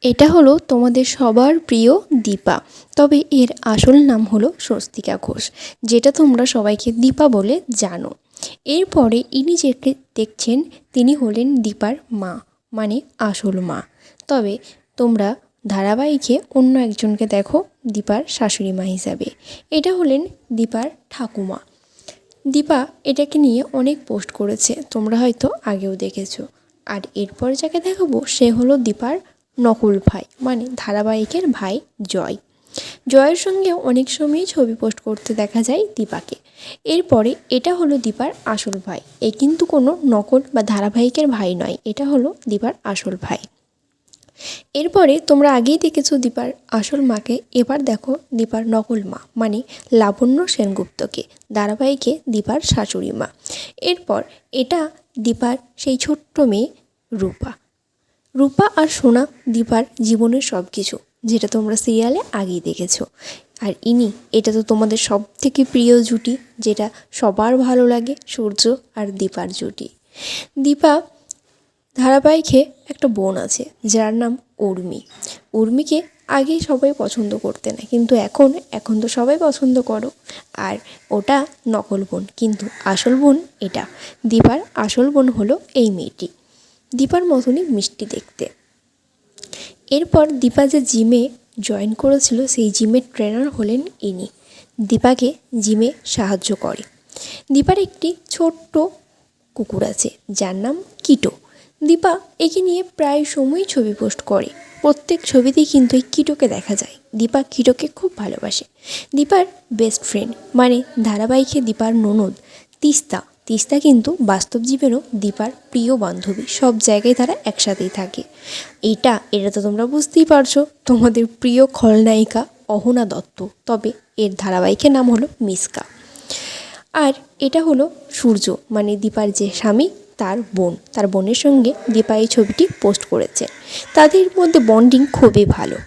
এটা হলো তোমাদের সবার প্রিয় দীপা, তবে এর আসল নাম হলো স্বস্তিকা ঘোষ, যেটা তোমরা সবাইকে দীপা বলে জানো। এরপরে ইনি যাকে দেখছেন তিনি হলেন দীপার মা, মানে আসল মা। তবে তোমরা ধারাবাহিকে অন্য একজনকে দেখো দীপার শাশুড়ি মা হিসাবে। এটা হলেন দীপার ঠাকুমা। দীপা এটাকে নিয়ে অনেক পোস্ট করেছে, তোমরা হয়তো আগেও দেখেছো। আর এরপর যাকে দেখাবো সে হলো দীপার নকুল ভাই, মানে ধারাবাহিকের ভাই জয়। জয়ের সঙ্গে অনেক সময়ই ছবি পোস্ট করতে দেখা যায় দীপাকে। এরপরে এটা হলো দীপার আসল ভাই। এ কিন্তু কোনো নকল বা ধারাবাহিকের ভাই নয়, এটা হলো দীপার আসল ভাই। এরপরে তোমরা আগেই দেখেছো দীপার আসল মাকে, এবার দেখো দীপার নকল মা, মানে লাবণ্য সেনগুপ্তকে, ধারাবাহিকে দীপার শাশুড়ি মা। এরপর এটা দীপার সেই ছোট্ট মেয়ে রূপা। রূপা আর সোনা দীপার জীবনের সব কিছু, যেটা তোমরা সিরিয়ালে আগেই দেখেছো। আর ইনি, এটা তো তোমাদের সব থেকে প্রিয় জুটি, যেটা সবার ভালো লাগে, সূর্য আর দীপার জুটি। দীপা ধারাবাহিকে একটা বোন আছে যার নাম উর্মি। উর্মিকে আগে সবাই পছন্দ করতে না, কিন্তু এখন তো সবাই পছন্দ করো। আর ওটা নকল বোন, কিন্তু আসল বোন এটা। দীপার আসল বোন হলো এই মেয়েটি, দীপার মতনই মিষ্টি দেখতে। এরপর দীপা যে জিমে জয়েন করেছিল সেই জিমের ট্রেনার হলেন ইনি। দীপাকে জিমে সাহায্য করে। দীপার একটি ছোট্ট কুকুর আছে যার নাম কিটো। দীপা একে নিয়ে প্রায় সময়ই ছবি পোস্ট করে, প্রত্যেক ছবিতেই কিন্তু এই কিটোকে দেখা যায়। দীপা কিটোকে খুব ভালোবাসে। দীপার বেস্ট ফ্রেন্ড, মানে ধারাবাহিকে দীপার ননদ তিস্তা। তিস্তা কিন্তু বাস্তব জীবনেও দীপার প্রিয় বান্ধবী, সব জায়গায় তারা একসাথেই থাকে। এটা তো তোমরা বুঝতেই পারছো, তোমাদের প্রিয় খলনায়িকা অহনা দত্ত, তবে এর ধারাবাহিকের নাম হলো মিসকা। আর এটা হলো সূর্য, মানে দীপার যে স্বামী তার বোন, তার বোনের সঙ্গে দীপা এই ছবিটি পোস্ট করেছে। তাদের মধ্যে বন্ডিং খুবই ভালো।